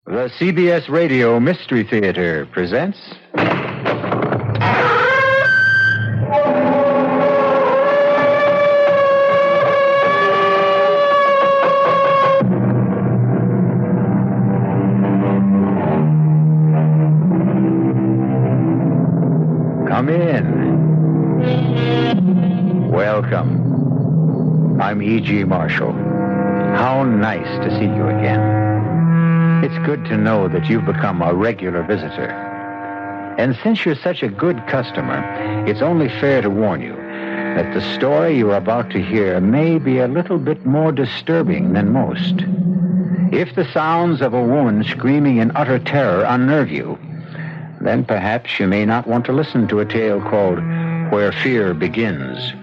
The CBS Radio Mystery Theater presents... Come in. Welcome. I'm E.G. Marshall. How nice to see you again. It's good to know that you've become a regular visitor. And since you're such a good customer, it's only fair to warn you that the story you're about to hear may be a little bit more disturbing than most. If the sounds of a woman screaming in utter terror unnerve you, then perhaps you may not want to listen to a tale called Where Fear Begins.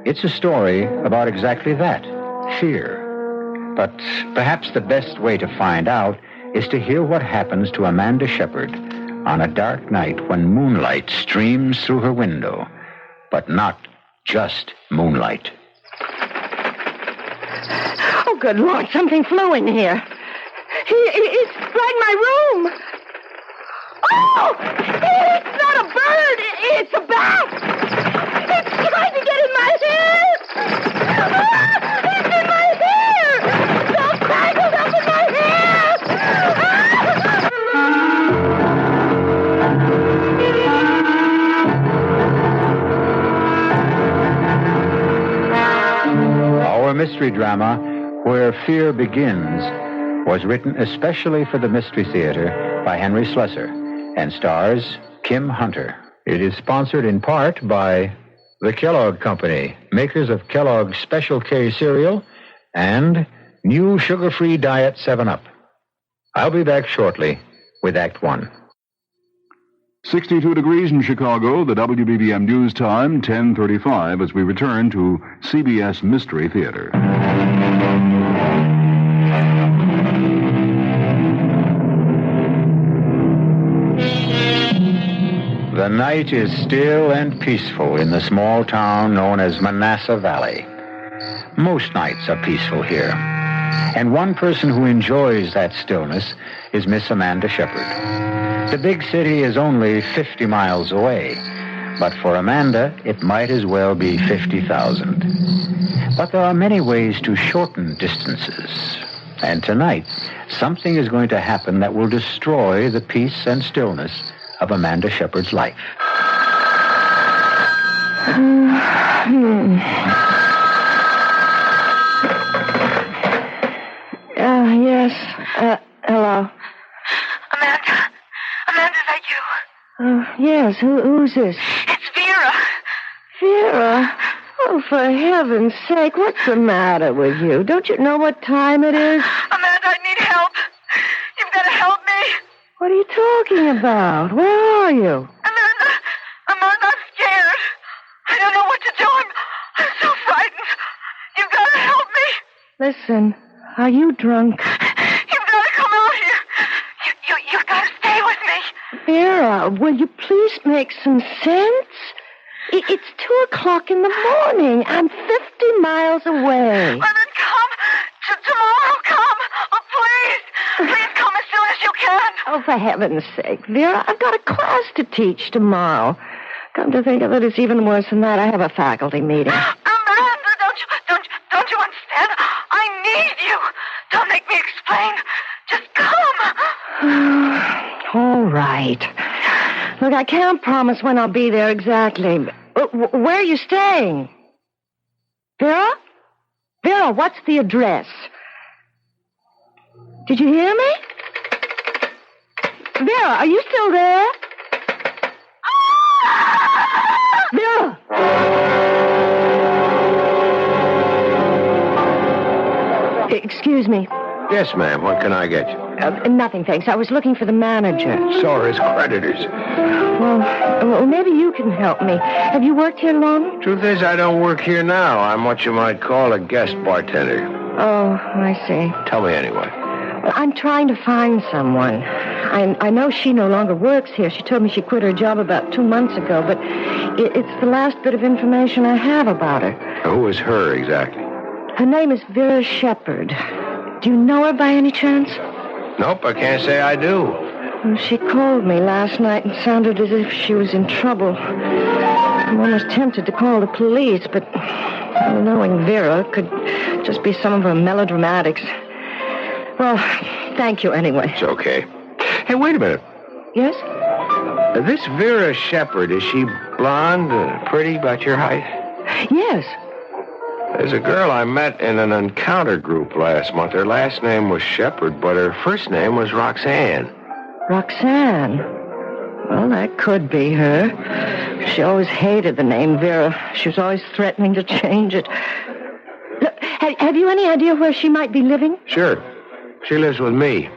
It's a story about exactly that, fear. But perhaps the best way to find out is to hear what happens to Amanda Shepard on a dark night when moonlight streams through her window. But not just moonlight. Oh, good Lord, something flew in here. It's right in my room. Oh, it's not a bird. It's a bat. It's trying to get in my hair. It's in my hair. It's all tangled up in my hair. Our mystery drama, Where Fear Begins, was written especially for the Mystery Theater by Henry Slesar and stars Kim Hunter. It is sponsored in part by the Kellogg Company, makers of Kellogg's Special K cereal and new sugar-free Diet 7-Up. I'll be back shortly with Act One. 62 degrees in Chicago, the WBBM news time, 10:35, as we return to CBS Mystery Theater. The night is still and peaceful in the small town known as Manassas Valley. Most nights are peaceful here. And one person who enjoys that stillness is Miss Amanda Shepard. The big city is only 50 miles away, but for Amanda, it might as well be 50,000. But there are many ways to shorten distances. And tonight, something is going to happen that will destroy the peace and stillness of Amanda Shepard's life. Yes. Hello. Amanda, is that you? Yes. Who's this? It's Vera. Vera? Oh, for heaven's sake, what's the matter with you? Don't you know what time it is? Amanda, I need help. You've got to help me. What are you talking about? Where are you? Amanda, I'm scared. I don't know what to do. I'm so frightened. You've got to help me. Listen, are you drunk? You've got to come out here. You've got to stay with me. Vera, will you please make some sense? It's 2:00 in the morning. I'm 50 miles away. Well, then come. Tomorrow, come. Oh, please. Please come as soon as you can. Oh, for heaven's sake, Vera, I've got a class to teach tomorrow. Come to think of it, it's even worse than that. I have a faculty meeting. Amanda, don't you understand? I need you. Don't make me explain. Just come. All right. Look, I can't promise when I'll be there exactly. Where are you staying? Vera? Vera, what's the address? Did you hear me? Vera, are you still there? Vera! Excuse me. Yes, ma'am. What can I get you? Nothing, thanks. I was looking for the manager. So are his creditors. Well, maybe you can help me. Have you worked here long? Truth is, I don't work here now. I'm what you might call a guest bartender. Oh, I see. Tell me anyway. Well, I'm trying to find someone. I know she no longer works here. She told me she quit her job about 2 months ago, but it's the last bit of information I have about her. Who is her exactly? Her name is Vera Shepard. Do you know her by any chance? Nope, I can't say I do. Well, she called me last night and sounded as if she was in trouble. I'm almost tempted to call the police, but knowing Vera could just be some of her melodramatics. Well, thank you anyway. It's okay. Hey, wait a minute. Yes? This Vera Shepherd, is she blonde, pretty, about your height? Yes. There's a girl I met in an encounter group last month. Her last name was Shepherd, but her first name was Roxanne. Roxanne? Well, that could be her. She always hated the name Vera. She was always threatening to change it. Look, have you any idea where she might be living? Sure. She lives with me.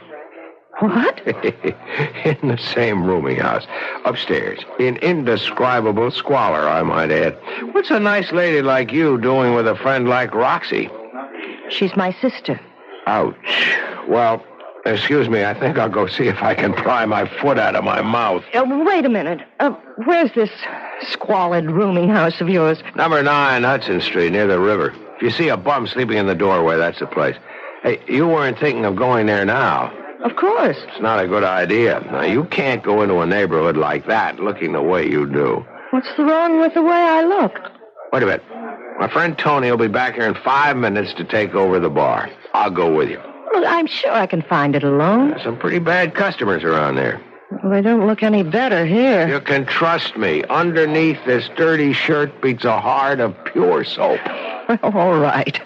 What? In the same rooming house. Upstairs. In indescribable squalor, I might add. What's a nice lady like you doing with a friend like Roxy? She's my sister. Ouch. Well, excuse me, I think I'll go see if I can pry my foot out of my mouth. Wait a minute. Where's this squalid rooming house of yours? Number 9 Hudson Street, near the river. If you see a bum sleeping in the doorway, that's the place. Hey, you weren't thinking of going there now. Of course. It's not a good idea. Now, you can't go into a neighborhood like that looking the way you do. What's wrong with the way I look? Wait a minute. My friend Tony will be back here in 5 minutes to take over the bar. I'll go with you. Well, I'm sure I can find it alone. There's some pretty bad customers around there. Well, they don't look any better here. You can trust me. Underneath this dirty shirt beats a heart of pure soap. Well, all right.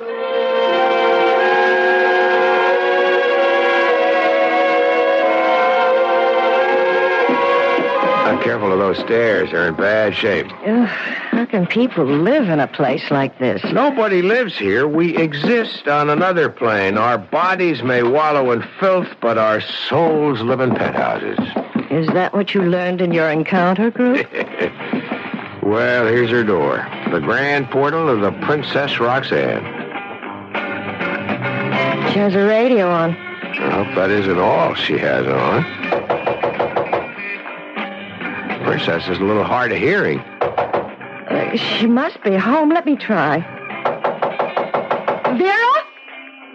Careful of those stairs. They're in bad shape. How can people live in a place like this? Nobody lives here. We exist on another plane. Our bodies may wallow in filth, but our souls live in penthouses. Is that what you learned in your encounter group? Well, here's her door. The grand portal of the Princess Roxanne. She has a radio on. I hope that isn't all she has on. Princess is a little hard of hearing. She must be home. Let me try. Vera?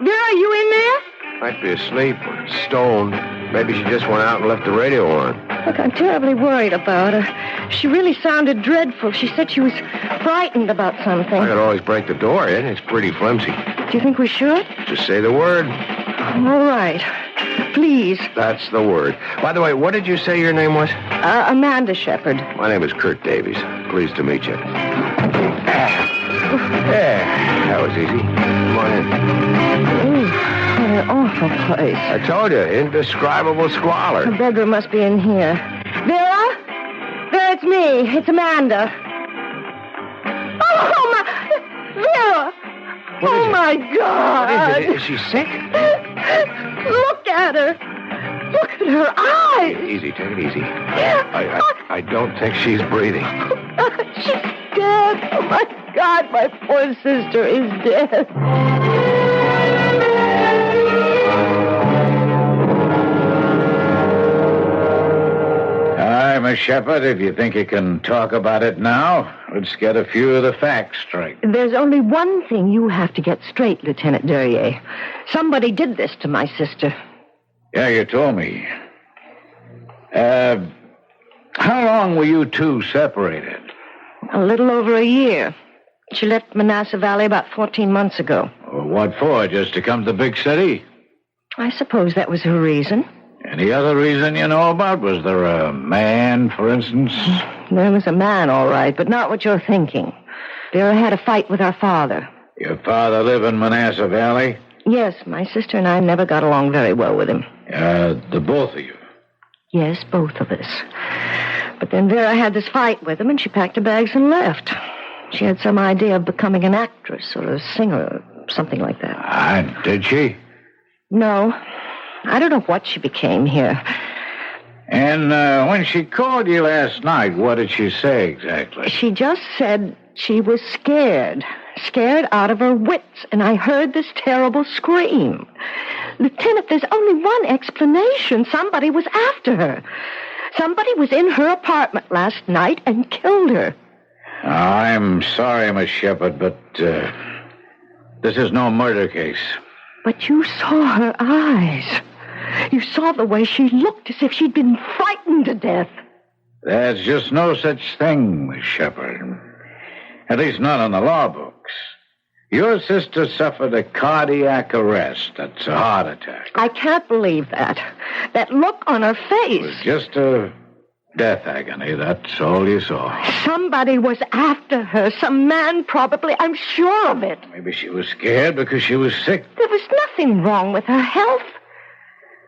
Vera, are you in there? Might be asleep or stoned. Maybe she just went out and left the radio on. Look, I'm terribly worried about her. She really sounded dreadful. She said she was frightened about something. I could always break the door in. It's pretty flimsy. Do you think we should? Just say the word. All right. Please. That's the word. By the way, what did you say your name was? Amanda Shepherd. My name is Kurt Davies. Pleased to meet you. There. That was easy. Come on in. Ooh, what an awful place. I told you, indescribable squalor. The bedroom must be in here. Vera? Vera, it's me. It's Amanda. Oh, my... Vera! Oh, my God! What is it? Is she sick? Look at her. Look at her eyes. Easy, take it easy. I don't think she's breathing. She's dead. Oh, my God, my poor sister is dead. Hi, Miss Shepherd. If you think you can talk about it now, let's get a few of the facts straight. There's only one thing you have to get straight, Lieutenant Duryea. Somebody did this to my sister. Yeah, you told me. How long were you two separated? A little over a year. She left Manassas Valley about 14 months ago. Well, what for? Just to come to the big city? I suppose that was her reason. Any other reason you know about? Was there a man, for instance? There was a man, all right, but not what you're thinking. Vera had a fight with our father. Your father live in Manassas Valley? Yes, my sister and I never got along very well with him. The both of you? Yes, both of us. But then Vera had this fight with him, and she packed her bags and left. She had some idea of becoming an actress or a singer or something like that. Did she? No. I don't know what she became here. And when she called you last night, what did she say exactly? She just said she was scared. Scared out of her wits, and I heard this terrible scream. Lieutenant, there's only one explanation. Somebody was after her. Somebody was in her apartment last night and killed her. I'm sorry, Miss Shepherd, but this is no murder case. But you saw her eyes. You saw the way she looked, as if she'd been frightened to death. There's just no such thing, Miss Shepard. At least not on the law books. Your sister suffered a cardiac arrest. That's a heart attack. I can't believe that. That look on her face. It was just a death agony. That's all you saw. Somebody was after her. Some man, probably. I'm sure of it. Maybe she was scared because she was sick. There was nothing wrong with her health.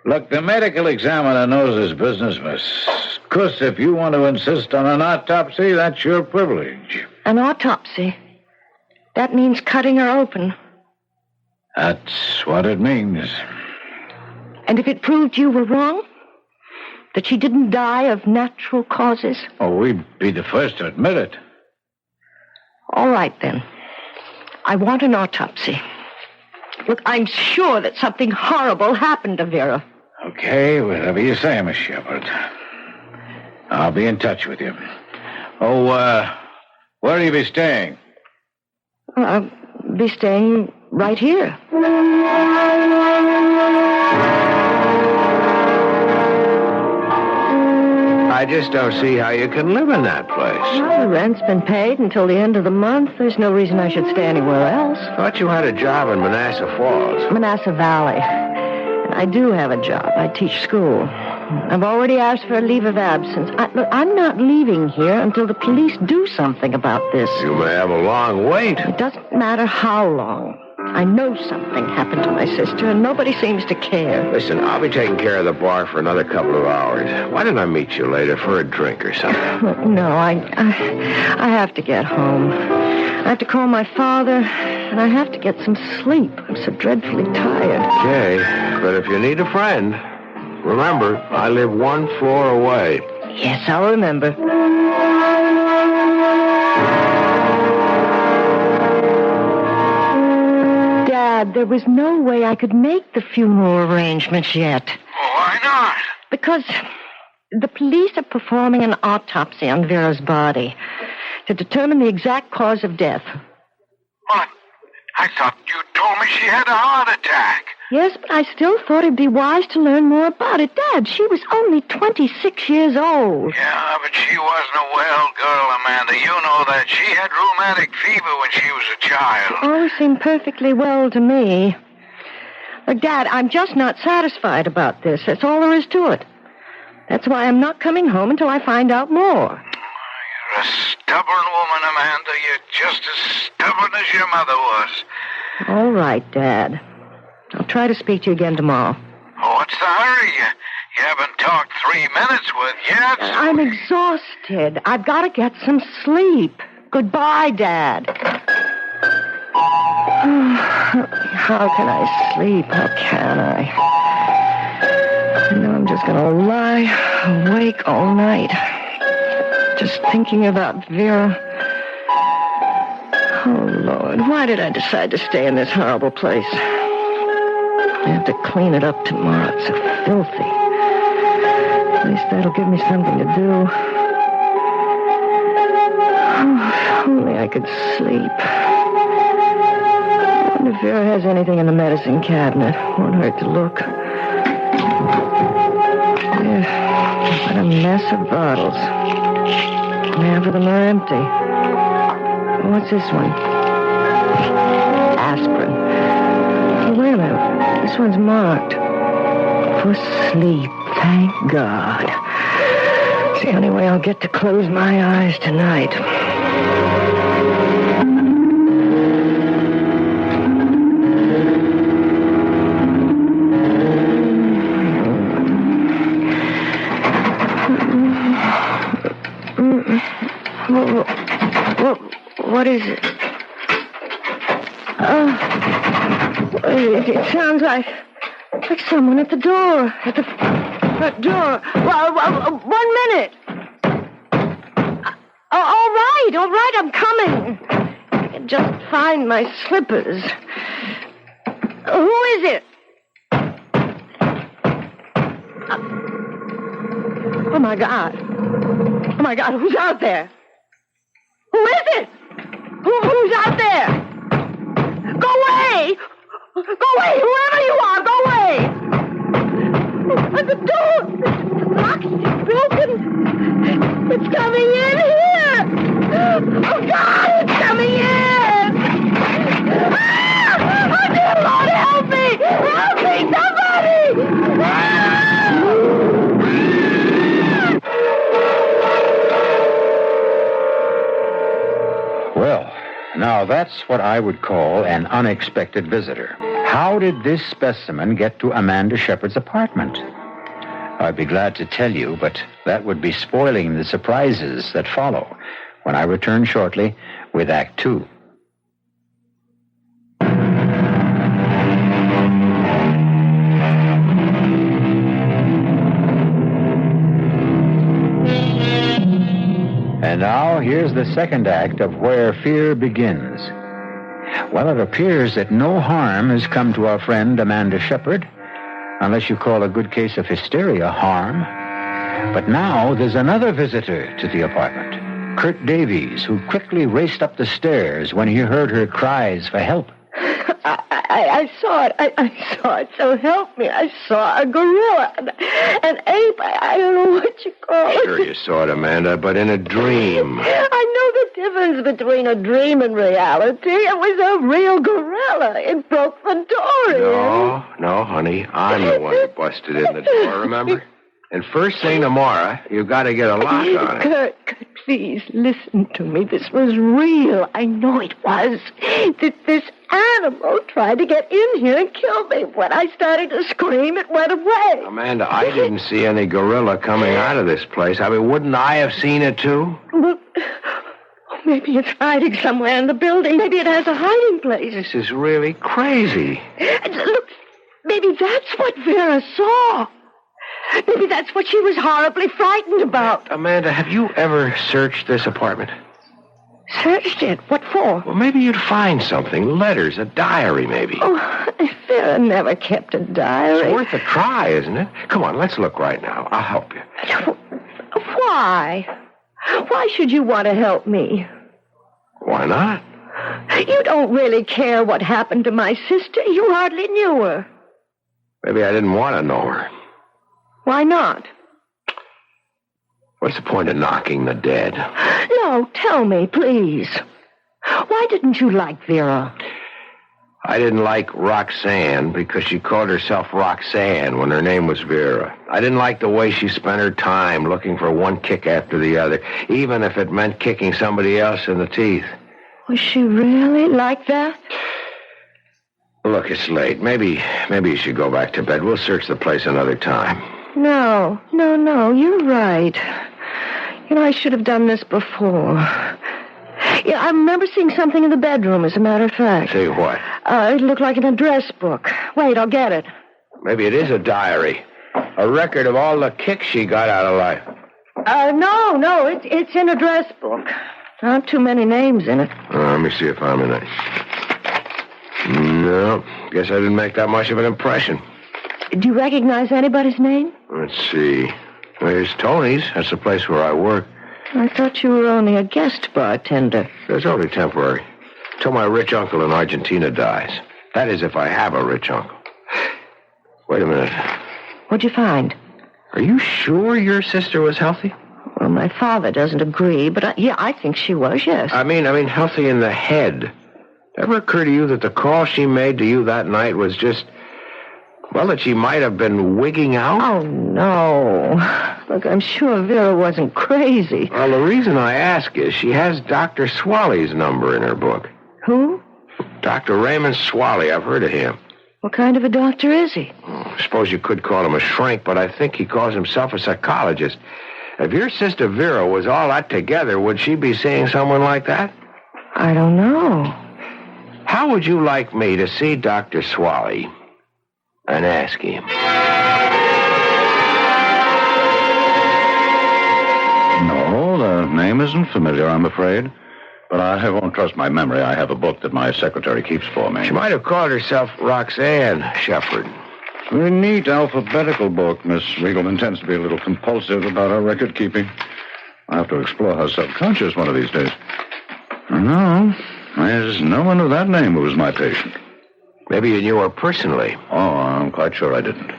Look, the medical examiner knows his business, miss. Of course, if you want to insist on an autopsy, that's your privilege. An autopsy? That means cutting her open. That's what it means. And if it proved you were wrong? That she didn't die of natural causes? Oh, we'd be the first to admit it. All right, then. I want an autopsy. Look, I'm sure that something horrible happened to Vera. Okay, whatever you say, Miss Shepard. I'll be in touch with you. Oh, where will you be staying? I'll be staying right here. I just don't see how you can live in that place. Well, the rent's been paid until the end of the month. There's no reason I should stay anywhere else. Thought you had a job in Manassas Falls. Manassas Valley. And I do have a job. I teach school. I've already asked for a leave of absence. Look, I'm not leaving here until the police do something about this. You may have a long wait. It doesn't matter how long. I know something happened to my sister, and nobody seems to care. Listen, I'll be taking care of the bar for another couple of hours. Why don't I meet you later for a drink or something? No, I have to get home. I have to call my father, and I have to get some sleep. I'm so dreadfully tired. Okay, but if you need a friend, remember, I live one floor away. Yes, I'll remember. Dad, there was no way I could make the funeral arrangements yet. Why not? Because the police are performing an autopsy on Vera's body to determine the exact cause of death. But I thought you told me she had a heart attack. Yes, but I still thought it'd be wise to learn more about it. Dad, she was only 26 years old. Yeah, but she wasn't a well girl, Amanda. You know that. She had rheumatic fever when she was a child. All seemed perfectly well to me. Look, Dad, I'm just not satisfied about this. That's all there is to it. That's why I'm not coming home until I find out more. You're a stubborn woman, Amanda. You're just as stubborn as your mother was. All right, Dad. I'll try to speak to you again tomorrow. Oh, what's the hurry? You haven't talked 3 minutes with yet. I'm exhausted. I've got to get some sleep. Goodbye, Dad. How can I sleep? How can I? I'm just going to lie awake all night, just thinking about Vera. Oh, Lord, why did I decide to stay in this horrible place? I have to clean it up tomorrow. It's so filthy. At least that'll give me something to do. Oh, if only I could sleep. I wonder if Vera has anything in the medicine cabinet. Won't hurt to look. What a mess of bottles. Half of them are empty. What's this one? Aspirin. Oh, wait a minute. This one's marked. For sleep. Thank God. It's the only way I'll get to close my eyes tonight. What is it? It sounds like someone at the door. At the front door. Well, 1 minute. All right, I'm coming. I can just find my slippers. Who is it? Oh, my God. Oh, my God, who's out there? Who is it? Who's out there? Go away! Go away! Whoever you are, go away! Now, that's what I would call an unexpected visitor. How did this specimen get to Amanda Shepard's apartment? I'd be glad to tell you, but that would be spoiling the surprises that follow when I return shortly with Act Two. And now, here's the second act of Where Fear Begins. Well, it appears that no harm has come to our friend Amanda Shepard, unless you call a good case of hysteria harm. But now there's another visitor to the apartment, Kurt Davies, who quickly raced up the stairs when he heard her cries for help. I saw it. I saw it. So help me. I saw a gorilla, an ape. I don't know what you call it. Sure you saw it, Amanda, but in a dream. I know the difference between a dream and reality. It was a real gorilla. It broke the door in. No, honey. I'm the one who busted in the door, remember? And first thing tomorrow, you've got to get a lock on it. Kurt, please listen to me. This was real. I know it was. This animal tried to get in here and kill me. When I started to scream, it went away. Amanda, I didn't see any gorilla coming out of this place. I mean, wouldn't I have seen it, too? Well, maybe it's hiding somewhere in the building. Maybe it has a hiding place. This is really crazy. Look, maybe that's what Vera saw. Maybe that's what she was horribly frightened about. Amanda, have you ever searched this apartment? Searched it? What for? Well, maybe you'd find something. Letters, a diary, maybe. Oh, Vera never kept a diary. It's worth a try, isn't it? Come on, let's look right now. I'll help you. Why? Why should you want to help me? Why not? You don't really care what happened to my sister. You hardly knew her. Maybe I didn't want to know her. Why not? What's the point of knocking the dead? No, tell me, please. Why didn't you like Vera? I didn't like Roxanne because she called herself Roxanne when her name was Vera. I didn't like the way she spent her time looking for one kick after the other, even if it meant kicking somebody else in the teeth. Was she really like that? Look, it's late. Maybe you should go back to bed. We'll search the place another time. No, you're right. You know, I should have done this before. Yeah, I remember seeing something in the bedroom, as a matter of fact. See what? It looked like an address book. Wait, I'll get it. Maybe it is a diary. A record of all the kicks she got out of life. No, it's in a address book. Not too many names in it. Let me see if I'm in it. No, guess I didn't make that much of an impression. Do you recognize anybody's name? Let's see. There's Tony's. That's the place where I work. I thought you were only a guest bartender. It's only temporary. Till my rich uncle in Argentina dies. That is, if I have a rich uncle. Wait a minute. What'd you find? Are you sure your sister was healthy? Well, my father doesn't agree, but I think she was, yes. I mean, healthy in the head. Ever occur to you that the call she made to you that night was just... well, that she might have been wigging out? Oh, no. Look, I'm sure Vera wasn't crazy. Well, the reason I ask is she has Dr. Swaley's number in her book. Who? Dr. Raymond Swaley. I've heard of him. What kind of a doctor is he? I suppose you could call him a shrink, but I think he calls himself a psychologist. If your sister Vera was all that together, would she be seeing someone like that? I don't know. How would you like me to see Dr. Swaley and ask him? No, the name isn't familiar, I'm afraid. But I won't trust my memory. I have a book that my secretary keeps for me. She might have called herself Roxanne Shepard. A neat alphabetical book. Miss Riegelman tends to be a little compulsive about her record keeping. I'll have to explore her subconscious one of these days. No, there's no one of that name who was my patient. Maybe you knew her personally. Oh, I'm quite sure I didn't.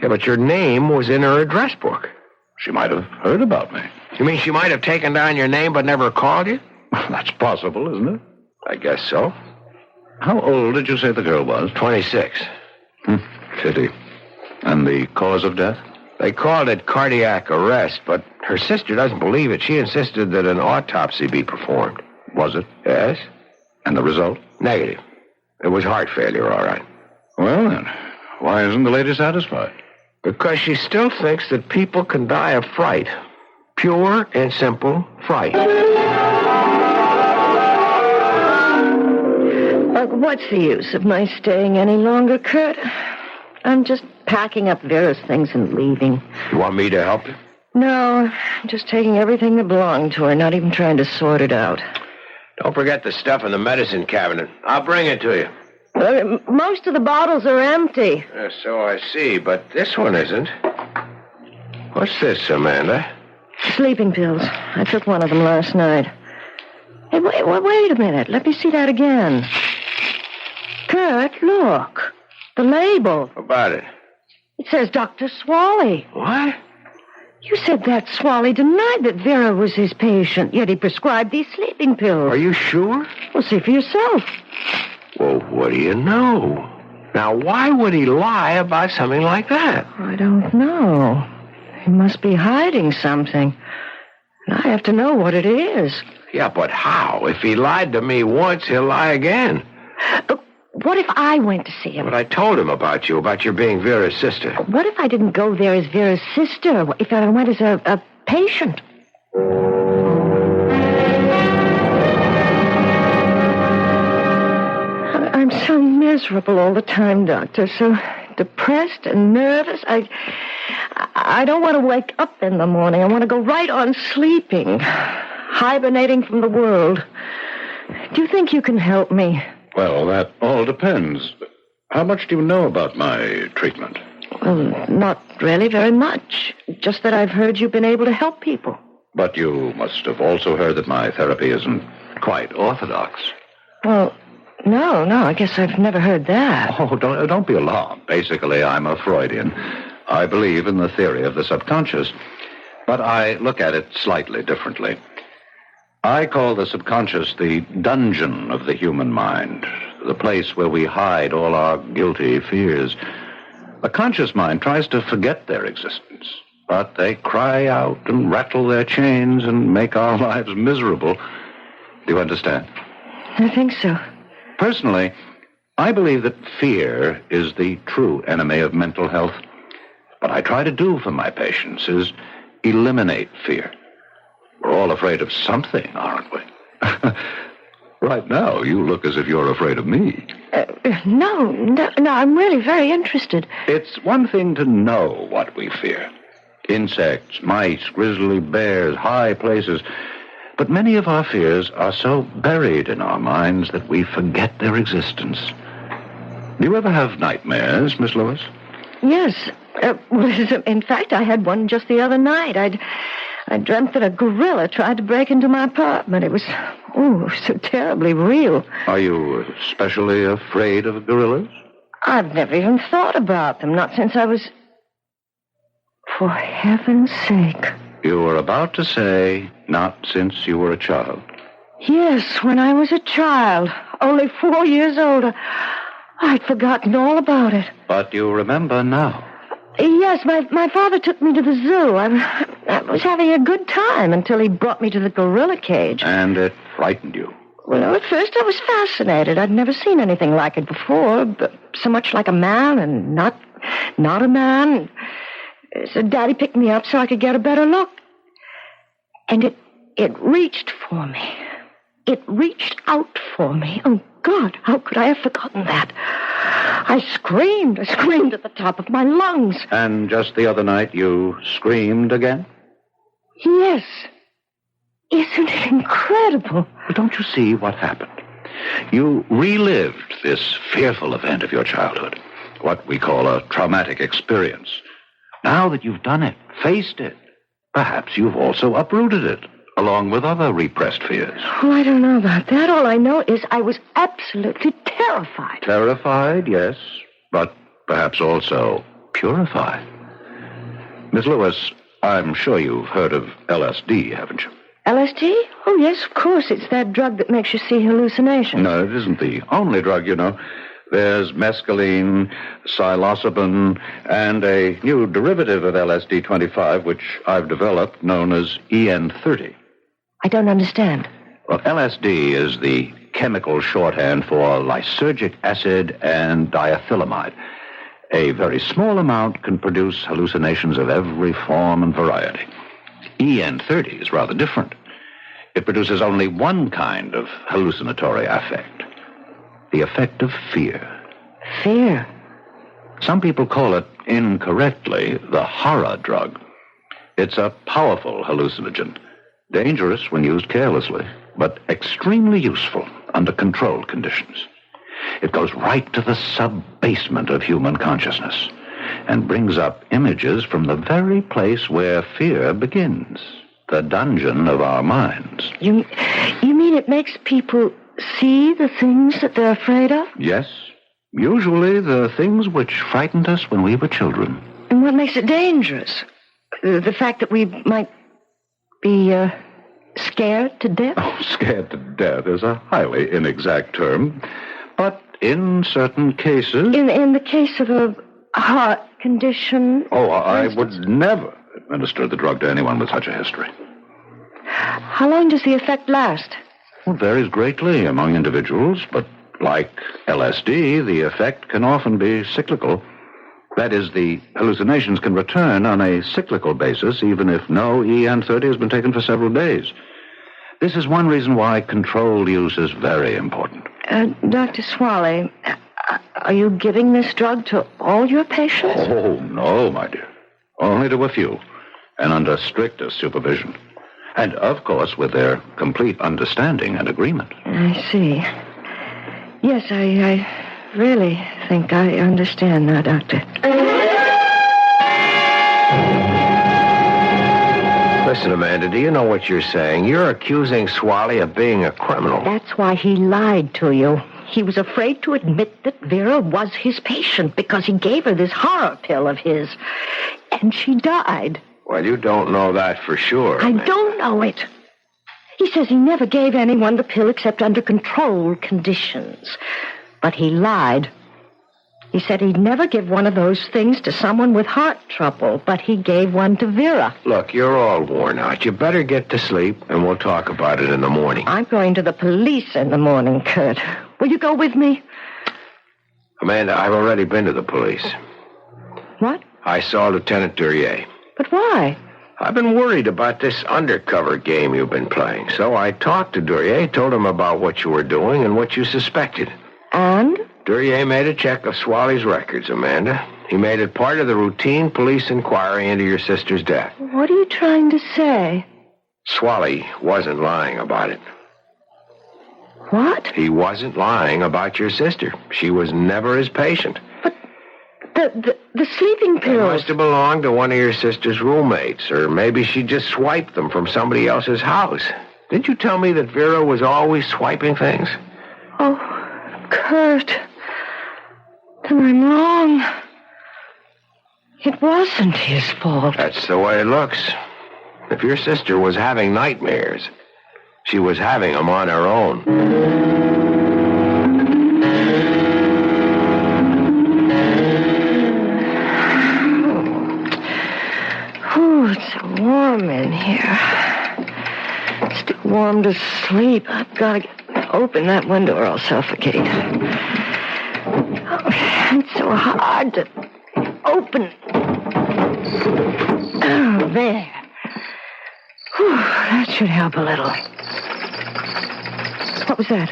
Yeah, but your name was in her address book. She might have heard about me. You mean she might have taken down your name but never called you? That's possible, isn't it? I guess so. How old did you say the girl was? 26. Pity. And the cause of death? They called it cardiac arrest, but her sister doesn't believe it. She insisted that an autopsy be performed. Was it? Yes. And the result? Negative. It was heart failure, all right. Well, then, why isn't the lady satisfied? Because she still thinks that people can die of fright. Pure and simple fright. What's the use of my staying any longer, Kurt? I'm just packing up Vera's things and leaving. You want me to help you? No, I'm just taking everything that belonged to her, not even trying to sort it out. Don't forget the stuff in the medicine cabinet. I'll bring it to you. Most of the bottles are empty. So I see, but this one isn't. What's this, Amanda? Sleeping pills. I took one of them last night. Hey, wait a minute. Let me see that again. Kurt, look. The label. What about it? It says Dr. Swally. What? You said that Swally denied that Vera was his patient, yet he prescribed these sleeping pills. Are you sure? Well, see for yourself. Well, what do you know? Now, why would he lie about something like that? I don't know. He must be hiding something. And I have to know what it is. Yeah, but how? If he lied to me once, he'll lie again. What if I went to see him? But I told him about you, about your being Vera's sister. What if I didn't go there as Vera's sister? If I went as a patient? I'm so miserable all the time, Doctor. So depressed and nervous. I don't want to wake up in the morning. I want to go right on sleeping, hibernating from the world. Do you think you can help me? Well, that all depends. How much do you know about my treatment? Well, not really very much. Just that I've heard you've been able to help people. But you must have also heard that my therapy isn't quite orthodox. Well, no, I guess I've never heard that. Oh, don't be alarmed. Basically, I'm a Freudian. I believe in the theory of the subconscious, but I look at it slightly differently. I call the subconscious the dungeon of the human mind, the place where we hide all our guilty fears. The conscious mind tries to forget their existence, but they cry out and rattle their chains and make our lives miserable. Do you understand? I think so. Personally, I believe that fear is the true enemy of mental health. What I try to do for my patients is eliminate fear. We're all afraid of something, aren't we? Right now, you look as if you're afraid of me. No, I'm really very interested. It's one thing to know what we fear. Insects, mice, grizzly bears, high places. But many of our fears are so buried in our minds that we forget their existence. Do you ever have nightmares, Miss Lewis? Yes. In fact, I had one just the other night. I dreamt that a gorilla tried to break into my apartment. It was, so terribly real. Are you especially afraid of gorillas? I've never even thought about them, not since I was... For heaven's sake. You were about to say, not since you were a child. Yes, when I was a child, only 4 years old. I'd forgotten all about it. But you remember now. Yes, my father took me to the zoo. I was having a good time until he brought me to the gorilla cage. And it frightened you. Well, at first I was fascinated. I'd never seen anything like it before, but so much like a man and not a man. So Daddy picked me up so I could get a better look. And it reached for me. It reached out for me. Oh, God, how could I have forgotten that? I screamed at the top of my lungs. And just the other night, you screamed again? Yes. Isn't it incredible? But don't you see what happened? You relived this fearful event of your childhood, what we call a traumatic experience. Now that you've done it, faced it, perhaps you've also uprooted it, along with other repressed fears. Oh, I don't know about that. All I know is I was absolutely terrified. Terrified, yes, but perhaps also purified. Miss Lewis, I'm sure you've heard of LSD, haven't you? LSD? Oh, yes, of course. It's that drug that makes you see hallucinations. No, it isn't the only drug, you know. There's mescaline, psilocybin, and a new derivative of LSD-25, which I've developed, known as EN30. I don't understand. Well, LSD is the chemical shorthand for lysergic acid and diethylamide. A very small amount can produce hallucinations of every form and variety. EN30 is rather different. It produces only one kind of hallucinatory affect, the effect of fear. Fear? Some people call it, incorrectly, the horror drug. It's a powerful hallucinogen, dangerous when used carelessly, but extremely useful under controlled conditions. It goes right to the sub-basement of human consciousness and brings up images from the very place where fear begins, the dungeon of our minds. You mean it makes people see the things that they're afraid of? Yes, usually the things which frightened us when we were children. And what makes it dangerous? The fact that we might be scared to death? Oh, scared to death is a highly inexact term. But in certain cases... In the case of a heart condition... Oh, I would never administer the drug to anyone with such a history. How long does the effect last? Well, it varies greatly among individuals, but like LSD, the effect can often be cyclical. That is, the hallucinations can return on a cyclical basis, even if no EN30 has been taken for several days. This is one reason why controlled use is very important. Dr. Swally, are you giving this drug to all your patients? Oh, no, my dear. Only to a few, and under strictest supervision. And, of course, with their complete understanding and agreement. I see. Yes, I really think I understand now, Doctor. Listen, Amanda, do you know what you're saying? You're accusing Swally of being a criminal. That's why he lied to you. He was afraid to admit that Vera was his patient because he gave her this horror pill of his. And she died. Well, you don't know that for sure. I don't know it. He says he never gave anyone the pill except under controlled conditions. But he lied. He said he'd never give one of those things to someone with heart trouble, but he gave one to Vera. Look, you're all worn out. You better get to sleep, and we'll talk about it in the morning. I'm going to the police in the morning, Kurt. Will you go with me? Amanda, I've already been to the police. What? I saw Lieutenant Duryea. But why? I've been worried about this undercover game you've been playing. So I talked to Duryea, told him about what you were doing and what you suspected. And? Duryea made a check of Swally's records, Amanda. He made it part of the routine police inquiry into your sister's death. What are you trying to say? Swally wasn't lying about it. What? He wasn't lying about your sister. She was never his patient. But the sleeping They pills... must have belonged to one of your sister's roommates, or maybe she just swiped them from somebody else's house. Didn't you tell me that Vera was always swiping things? Oh, Kurt... Then I'm wrong. It wasn't his fault. That's the way it looks. If your sister was having nightmares, she was having them on her own. Oh, it's so warm in here. It's too warm to sleep. I've got to open that window or I'll suffocate. It's so hard to open. Oh, there. Whew, that should help a little. What was that?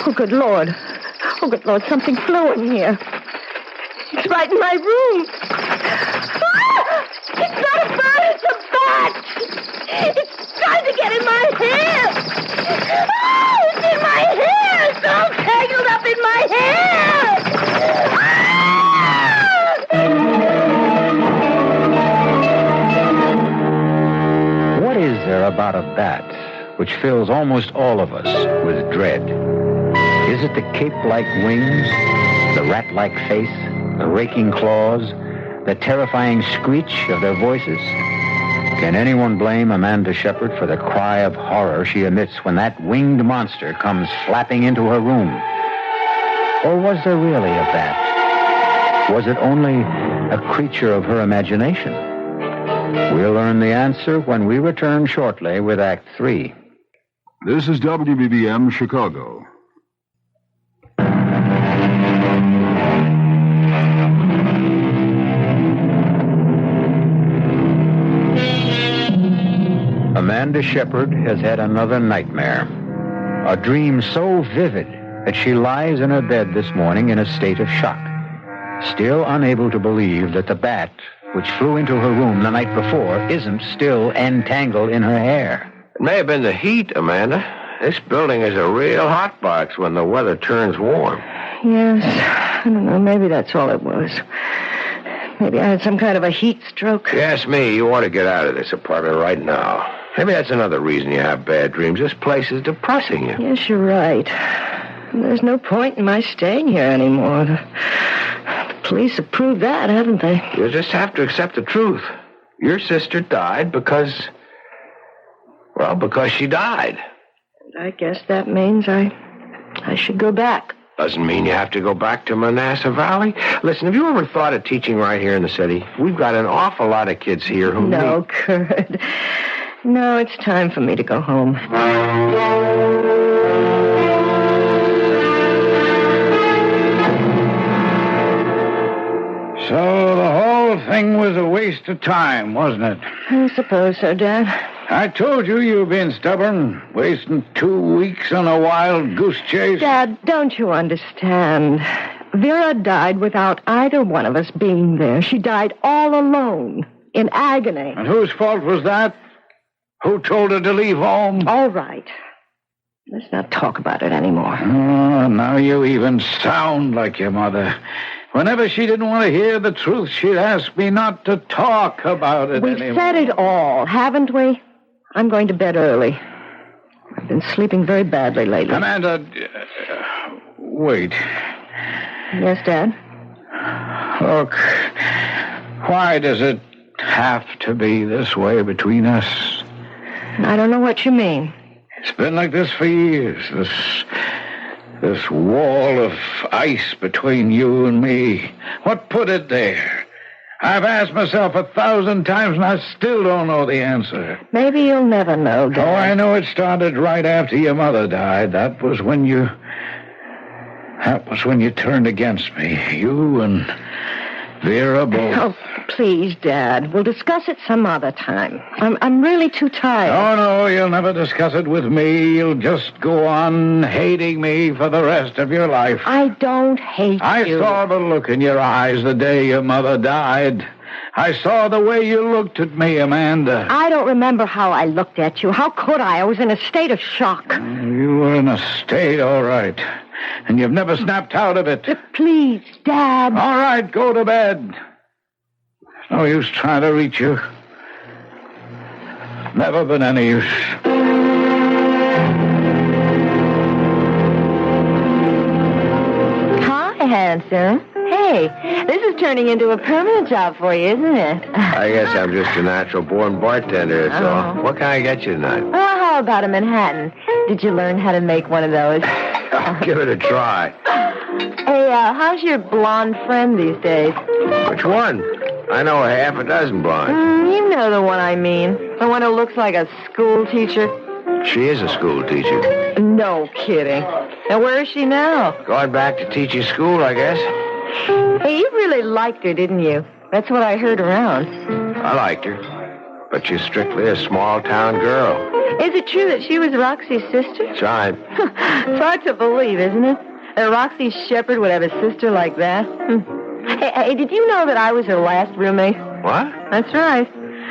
Oh, good Lord. Oh, good Lord, something flew in here. It's right in my room. Ah! It's not a bird, it's a bat. It's trying to get in my hair. Oh, it's in my hair. It's all tangled up in my hair. What is there about a bat which fills almost all of us with dread? Is it the cape-like wings, the rat-like face, the raking claws, the terrifying screech of their voices? Can anyone blame Amanda Shepard for the cry of horror she emits when that winged monster comes flapping into her room? Or was there really a bat? Was it only a creature of her imagination? We'll learn the answer when we return shortly with Act 3. This is WBBM Chicago. Amanda Shepard has had another nightmare. A dream so vivid that she lies in her bed this morning in a state of shock, still unable to believe that the bat, which flew into her room the night before, isn't still entangled in her hair. It may have been the heat, Amanda. This building is a real hot box when the weather turns warm. Yes, I don't know, maybe that's all it was. Maybe I had some kind of a heat stroke. You ask me, you ought to get out of this apartment right now. Maybe that's another reason you have bad dreams. This place is depressing you. Yes, you're right. There's no point in my staying here anymore. The police have proved that, haven't they? You just have to accept the truth. Your sister died because she died. I guess that means I should go back. Doesn't mean you have to go back to Manassas Valley. Listen, have you ever thought of teaching right here in the city? We've got an awful lot of kids here who No, Kurt. No, it's time for me to go home. So the whole thing was a waste of time, wasn't it? I suppose so, Dad. I told you you've been stubborn, wasting 2 weeks on a wild goose chase. Dad, don't you understand? Vera died without either one of us being there. She died all alone, in agony. And whose fault was that? Who told her to leave home? All right. Let's not talk about it anymore. Oh, now you even sound like your mother. Whenever she didn't want to hear the truth, she'd ask me not to talk about it We've anymore. said it all, haven't we? I'm going to bed early. I've been sleeping very badly lately. Amanda, wait. Yes, Dad? Look, why does it have to be this way between us? I don't know what you mean. It's been like this for years. This wall of ice between you and me. What put it there? I've asked myself 1,000 times and I still don't know the answer. Maybe you'll never know, Dad. Oh, I know it started right after your mother died. That was when you turned against me. You and Vera both. Oh, please, Dad. We'll discuss it some other time. I'm really too tired. Oh, no, you'll never discuss it with me. You'll just go on hating me for the rest of your life. I don't hate I you. saw the look in your eyes the day your mother died. I saw the way you looked at me, Amanda. I don't remember how I looked at you. How could I? I was in a state of shock. You were in a state, all right. And you've never snapped out of it. Please, Dad. All right, go to bed. No use trying to reach you. Never been any use. Hi, handsome. Hey, this is turning into a permanent job for you, isn't it? I guess I'm just a natural-born bartender, that's all. What can I get you tonight? Well, how about a Manhattan? Did you learn how to make one of those? I'll give it a try. Hey, how's your blonde friend these days? Which one? I know a half a dozen blondes. You know the one I mean. The one who looks like a school teacher. She is a school teacher. No kidding. And where is she now? Going back to teaching school, I guess. Hey, you really liked her, didn't you? That's what I heard around. I liked her. But she's strictly a small-town girl. Is it true that she was Roxy's sister? That's right. It's hard to believe, isn't it? That Roxy Shepard would have a sister like that. Hey, did you know that I was her last roommate? What? That's right.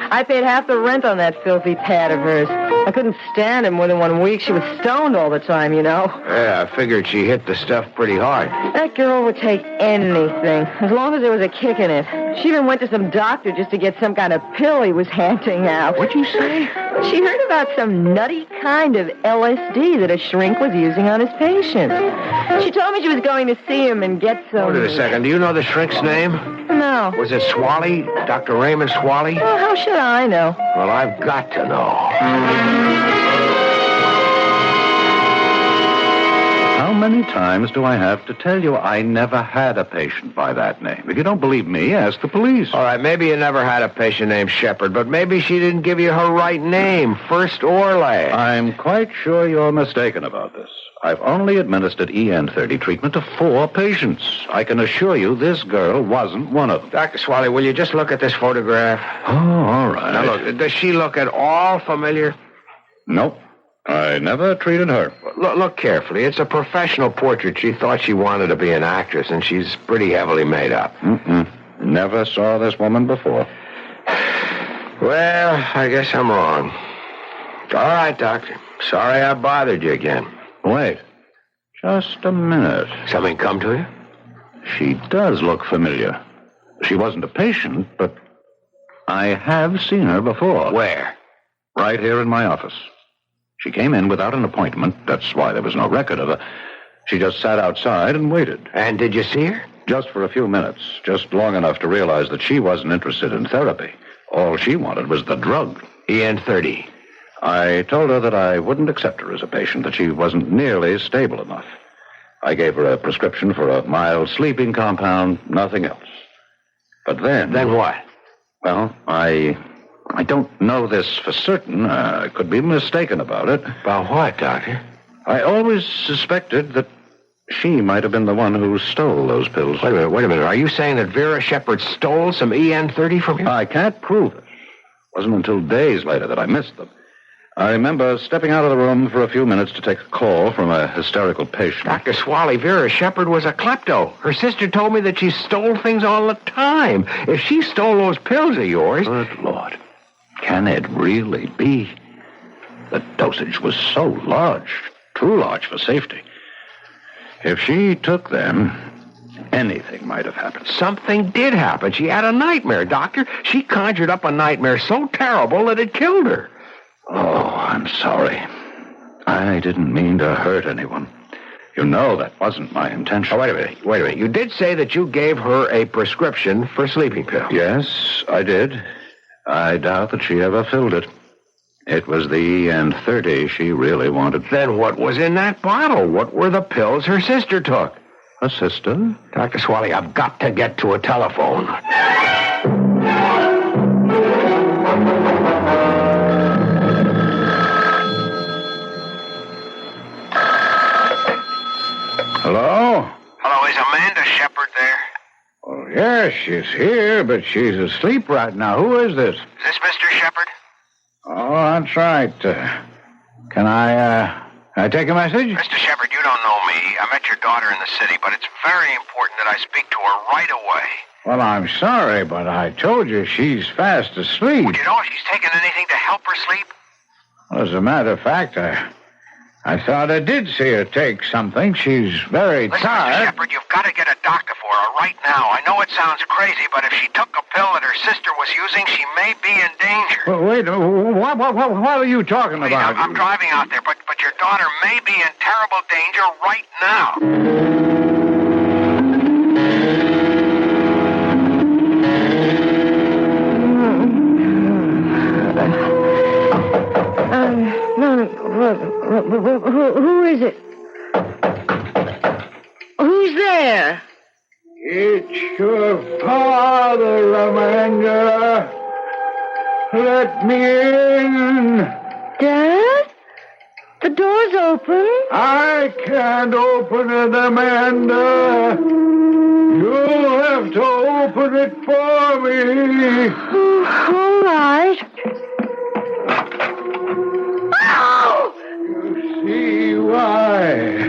I paid half the rent on that filthy pad of hers. I couldn't stand it more than 1 week. She was stoned all the time, you know. Yeah, I figured she hit the stuff pretty hard. That girl would take anything, as long as there was a kick in it. She even went to some doctor just to get some kind of pill he was handing out. What'd you say? She heard about some nutty kind of LSD that a shrink was using on his patients. She told me she was going to see him and get some... Hold it a second. Do you know the shrink's name? No. Was it Swally? Dr. Raymond Swally? Well, how should I know? Well, I've got to know. How many times do I have to tell you I never had a patient by that name? If you don't believe me, ask the police. All right, maybe you never had a patient named Shepard, but maybe she didn't give you her right name, first or last. I'm quite sure you're mistaken about this. I've only administered EN30 treatment to 4 patients. I can assure you this girl wasn't one of them. Dr. Swally, will you just look at this photograph? Oh, all right. Now, look, does she look at all familiar? Nope. I never treated her. Look carefully. It's a professional portrait. She thought she wanted to be an actress, and she's pretty heavily made up. Never saw this woman before. Well, I guess I'm wrong. All right, Doctor. Sorry I bothered you again. Wait. Just a minute. Something come to you? She does look familiar. She wasn't a patient, but I have seen her before. Where? Right here in my office. She came in without an appointment. That's why there was no record of her. She just sat outside and waited. And did you see her? Just for a few minutes. Just long enough to realize that she wasn't interested in therapy. All she wanted was the drug. EN30. I told her that I wouldn't accept her as a patient, that she wasn't nearly stable enough. I gave her a prescription for a mild sleeping compound, nothing else. But then... Then what? Well, I don't know this for certain. I could be mistaken about it. About what, Doctor? I always suspected that she might have been the one who stole those pills. Wait a minute. Are you saying that Vera Shepard stole some EN30 from you? I can't prove it. It wasn't until days later that I missed them. I remember stepping out of the room for a few minutes to take a call from a hysterical patient. Dr. Swally, Vera Shepard was a klepto. Her sister told me that she stole things all the time. If she stole those pills of yours... Good Lord. Can it really be? The dosage was so large, too large for safety. If she took them, anything might have happened. Something did happen. She had a nightmare, Doctor. She conjured up a nightmare so terrible that it killed her. Oh, I'm sorry. I didn't mean to hurt anyone. You know that wasn't my intention. Oh, wait a minute. You did say that you gave her a prescription for sleeping pills. Yes, I did. I doubt that she ever filled it. It was the EN30 she really wanted. Then what was in that bottle? What were the pills her sister took? A sister? Dr. Swally, I've got to get to a telephone. Hello? Hello, is Amanda Shepard there? Oh, yes, she's here, but she's asleep right now. Who is this? Is this Mr. Shepard? Oh, that's right. Can I take a message? Mr. Shepard, you don't know me. I met your daughter in the city, but it's very important that I speak to her right away. Well, I'm sorry, but I told you she's fast asleep. Would you know if she's taken anything to help her sleep? Well, as a matter of fact, I thought I did see her take something. She's very Listen, Mr. tired. Shepard, you've got to get a doctor for her right now. I know it sounds crazy, but if she took a pill that her sister was using, she may be in danger. Well, wait, what are you talking Please, about? I'm driving out there, but your daughter may be in terrible danger right now. Who is it? Who's there? It's your father, Amanda. Let me in. Dad? The door's open. I can't open it, Amanda. You'll have to open it for me. Oh, all right. Oh! You see why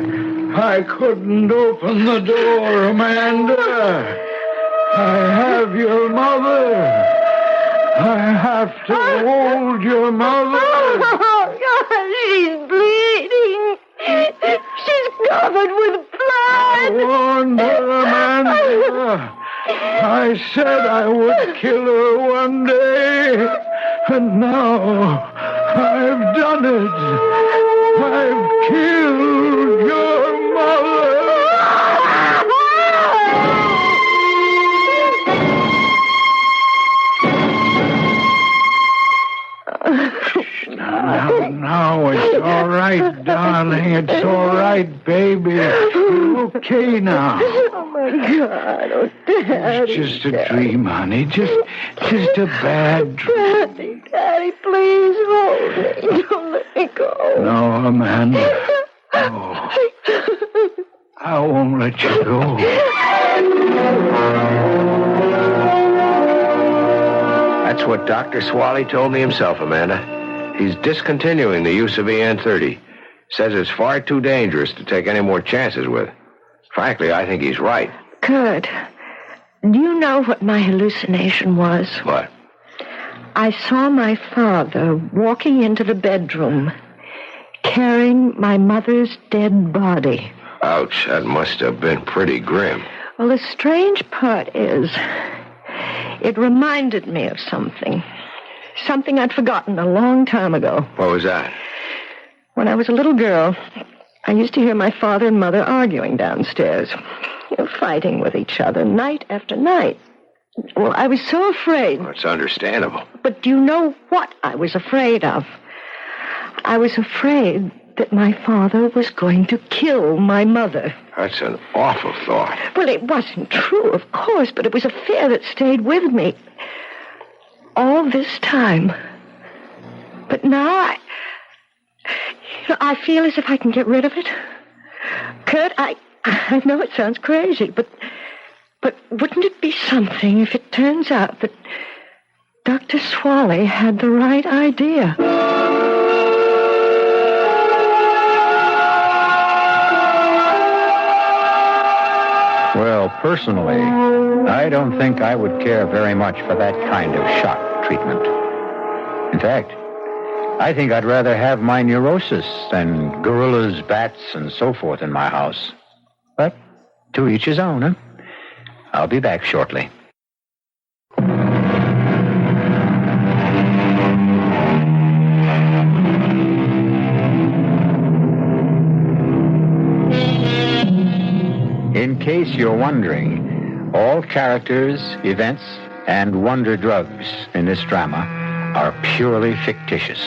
I couldn't open the door, Amanda. I have your mother. I have to hold your mother. Oh, God, she's bleeding. She's covered with blood. I warned her, Amanda. I said I would kill her one day, and now I've done it. I've killed your mother. Now, it's all right, darling. darling. It's all right, baby. You're okay now. Oh, my God. Oh, Daddy. It's just a dream, honey. Just a bad dream. Daddy, please hold me. Don't let me go. No, Amanda. Oh, I won't let you go. That's what Dr. Swally told me himself, Amanda. He's discontinuing the use of EN30. Says it's far too dangerous to take any more chances with. Frankly, I think he's right. Kurt, do you know what my hallucination was? What? I saw my father walking into the bedroom, carrying my mother's dead body. Ouch, that must have been pretty grim. Well, the strange part is, it reminded me of something. Something I'd forgotten a long time ago. What was that? When I was a little girl, I used to hear my father and mother arguing downstairs, fighting with each other night after night. Well, I was so afraid. Well, it's understandable. But do you know what I was afraid of? I was afraid that my father was going to kill my mother. That's an awful thought. Well, it wasn't true, of course, but it was a fear that stayed with me all this time. But now I feel as if I can get rid of it. Kurt, I know it sounds crazy, but wouldn't it be something if it turns out that Dr. Swally had the right idea? Well, personally, I don't think I would care very much for that kind of shock treatment. In fact, I think I'd rather have my neurosis than gorillas, bats, and so forth in my house. But to each his own, huh? I'll be back shortly. In case you're wondering, all characters, events, and wonder drugs in this drama are purely fictitious.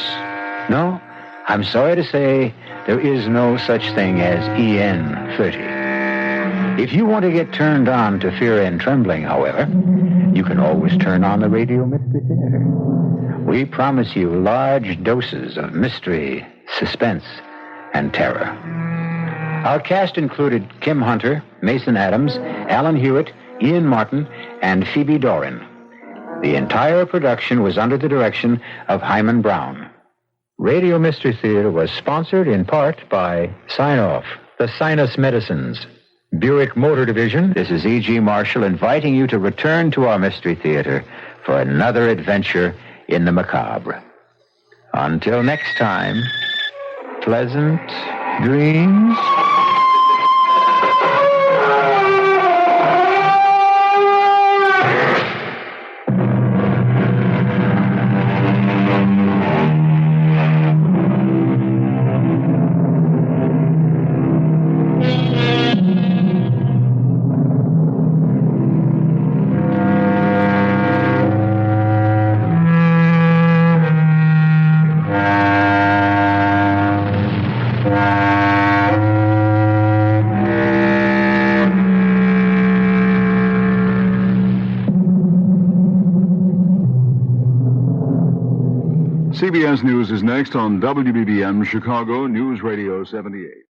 No, I'm sorry to say there is no such thing as EN30. If you want to get turned on to fear and trembling, however, you can always turn on the Radio Mystery Theater. We promise you large doses of mystery, suspense, and terror. Our cast included Kim Hunter, Mason Adams, Alan Hewitt, Ian Martin, and Phoebe Dorin. The entire production was under the direction of Hyman Brown. Radio Mystery Theater was sponsored in part by Sign-Off, the Sinus Medicines, Buick Motor Division. This is E.G. Marshall inviting you to return to our Mystery Theater for another adventure in the macabre. Until next time, pleasant dreams. CBS News is next on WBBM Chicago News Radio 78.